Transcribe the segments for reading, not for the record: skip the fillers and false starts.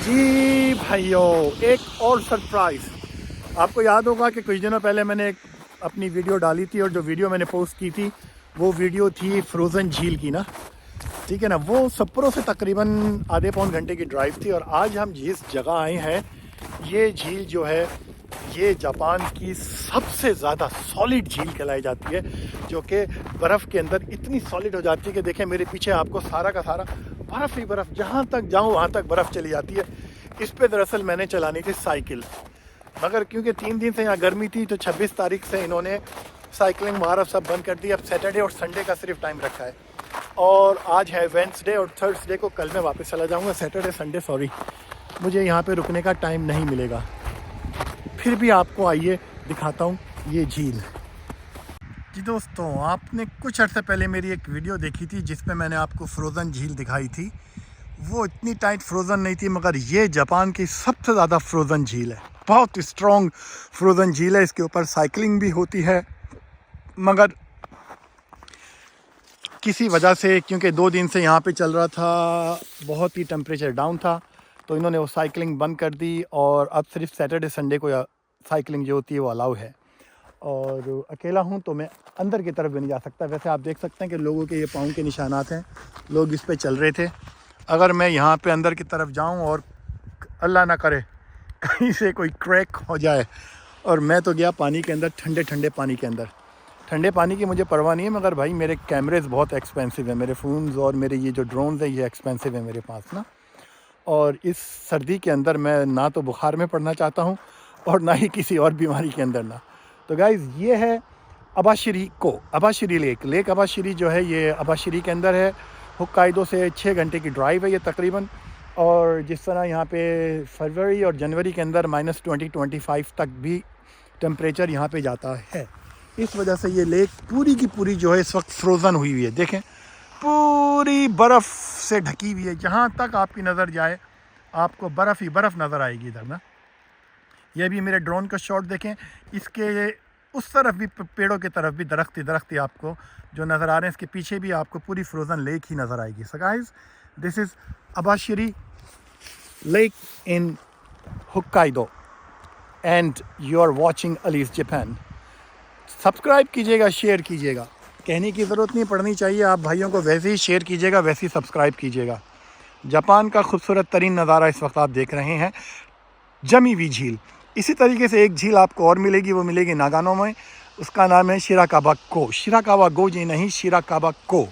जी भाइयों, एक और सरप्राइज़। आपको याद होगा कि कुछ दिनों पहले मैंने एक अपनी वीडियो डाली थी और जो वीडियो मैंने पोस्ट की थी वो वीडियो थी फ्रोज़न झील की ना, ठीक है ना। वो सप्रो से तकरीबन आधे पौन घंटे की ड्राइव थी और आज हम जिस जगह आए हैं ये झील जो है ये जापान की सबसे ज़्यादा सॉलिड झील कहलाई जाती है, जो कि बर्फ़ के अंदर इतनी सॉलिड हो जाती है कि देखें मेरे पीछे आपको सारा का सारा बर्फ़ ही बर्फ़, जहाँ तक जाऊँ वहाँ तक बर्फ़ चली जाती है। इस पे दरअसल मैंने चलानी थी साइकिल, मगर क्योंकि 3 दिन से यहाँ गर्मी थी तो 26 तारीख से इन्होंने साइकिलिंग वगैरह सब बंद कर दी। अब सैटरडे और संडे का सिर्फ टाइम रखा है और आज है वेडनेसडे और थर्सडे को कल मैं वापस चला जाऊँगा। सैटरडे संडे सॉरी मुझे यहाँ पे रुकने का टाइम नहीं मिलेगा। फिर भी आपको आइए दिखाता हूँ ये झील। जी दोस्तों, आपने कुछ अर्से पहले मेरी एक वीडियो देखी थी जिसमें मैंने आपको फ्रोज़न झील दिखाई थी। वो इतनी टाइट फ्रोज़न नहीं थी, मगर ये जापान की सबसे ज़्यादा फ्रोज़न झील है। बहुत स्ट्रॉन्ग फ्रोज़न झील है। इसके ऊपर साइकिलिंग भी होती है, मगर किसी वजह से, क्योंकि 2 दिन से यहाँ पे चल रहा था, बहुत ही टेम्परेचर डाउन था, तो इन्होंने वो साइकिलिंग बंद कर दी और अब सिर्फ सैटरडे संडे को साइकिलिंग जो होती है वो अलाउ है। और अकेला हूँ तो मैं अंदर की तरफ भी नहीं जा सकता। वैसे आप देख सकते हैं कि लोगों के ये पाँव के निशानात हैं, लोग इस पे चल रहे थे। अगर मैं यहाँ पे अंदर की तरफ जाऊँ और अल्लाह ना करे कहीं से कोई क्रैक हो जाए, और मैं तो गया पानी के अंदर, ठंडे ठंडे पानी के अंदर। ठंडे पानी की मुझे परवाह नहीं है, मगर भाई मेरे कैमरेज़ बहुत एक्सपेंसिव हैं, मेरे फ़ोन्स और मेरे ये जो ड्रोन्स हैं ये एक्सपेंसिव है मेरे पास ना। और इस सर्दी के अंदर मैं ना तो बुखार में पड़ना चाहता हूँ और ना ही किसी और बीमारी के अंदर ना। तो गाइज़ ये है अबाशिरी लेक अबाशिरी जो है ये अबाशिरी के अंदर है। होक्काइडो से 6 घंटे की ड्राइव है ये तकरीबन। और जिस तरह यहाँ पे फरवरी और जनवरी के अंदर -20-25 तक भी टेम्परेचर यहाँ पे जाता है, इस वजह से ये लेक पूरी की पूरी जो है इस वक्त फ्रोज़न हुई हुई है। देखें पूरी बर्फ़ से ढकी हुई है, जहाँ तक आपकी नज़र जाए आपको बर्फ़ ही बर्फ़ नज़र आएगी इधर ना। ये भी मेरे ड्रोन का शॉट देखें, इसके उस तरफ भी पेड़ों की तरफ भी दरख्त ही आपको जो नज़र आ रहे हैं, इसके पीछे भी आपको पूरी फ्रोज़न लेक ही नज़र आएगी। So guys, this is Abashiri lake in Hokkaido and you are watching Ali's Japan. Subscribe कीजिएगा, शेयर कीजिएगा, कहने की ज़रूरत नहीं पड़नी चाहिए, आप भाइयों को वैसे ही शेयर कीजिएगा, वैसे ही सब्सक्राइब कीजिएगा। जापान का खूबसूरत तरीन नज़ारा इस वक्त आप देख रहे हैं, जमी हुई झील। इसी तरीके से एक झील आपको और मिलेगी, वो मिलेगी नागानो में, उसका नाम है शिराकावा गो जी नहीं, शिराकावा को।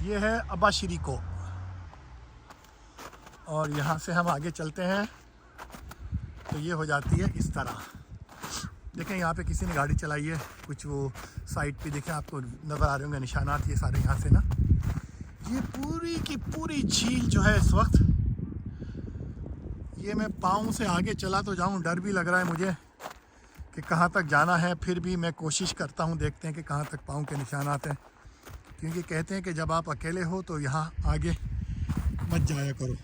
ये है अबाशिरी को, और यहाँ से हम आगे चलते हैं तो ये हो जाती है इस तरह। देखें यहाँ पे किसी ने गाड़ी चलाई है, कुछ वो साइड पे देखें आपको नज़र आ रहे होंगे निशानात, ये सारे यहाँ से ना। ये पूरी की पूरी झील जो है इस वक्त, ये मैं पाँव से आगे चला तो जाऊँ, डर भी लग रहा है मुझे कि कहाँ तक जाना है, फिर भी मैं कोशिश करता हूँ, देखते हैं कि कहाँ तक पाँव के निशानात हैं। क्योंकि कहते हैं कि जब आप अकेले हो तो यहाँ आगे मत जाया करो।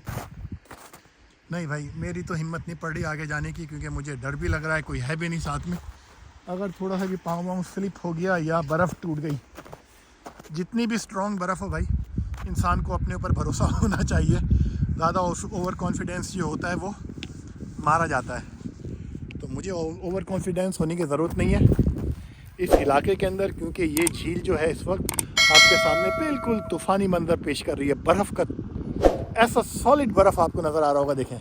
नहीं भाई, मेरी तो हिम्मत नहीं पड़ रही आगे जाने की, क्योंकि मुझे डर भी लग रहा है, कोई है भी नहीं साथ में। अगर थोड़ा सा भी पाँव स्लिप हो गया या बर्फ़ टूट गई, जितनी भी स्ट्रॉन्ग बर्फ़ हो भाई, इंसान को अपने ऊपर भरोसा होना चाहिए। ज़्यादा ओवर कॉन्फिडेंस जो होता है वो मारा जाता है। तो मुझे ओवर कॉन्फिडेंस होने की ज़रूरत नहीं है इस इलाके के अंदर, क्योंकि ये झील जो है इस वक्त आपके सामने बिल्कुल तूफ़ानी मंजर पेश कर रही है। बर्फ़ का ऐसा सॉलिड बर्फ़ आपको नज़र आ रहा होगा, देखें।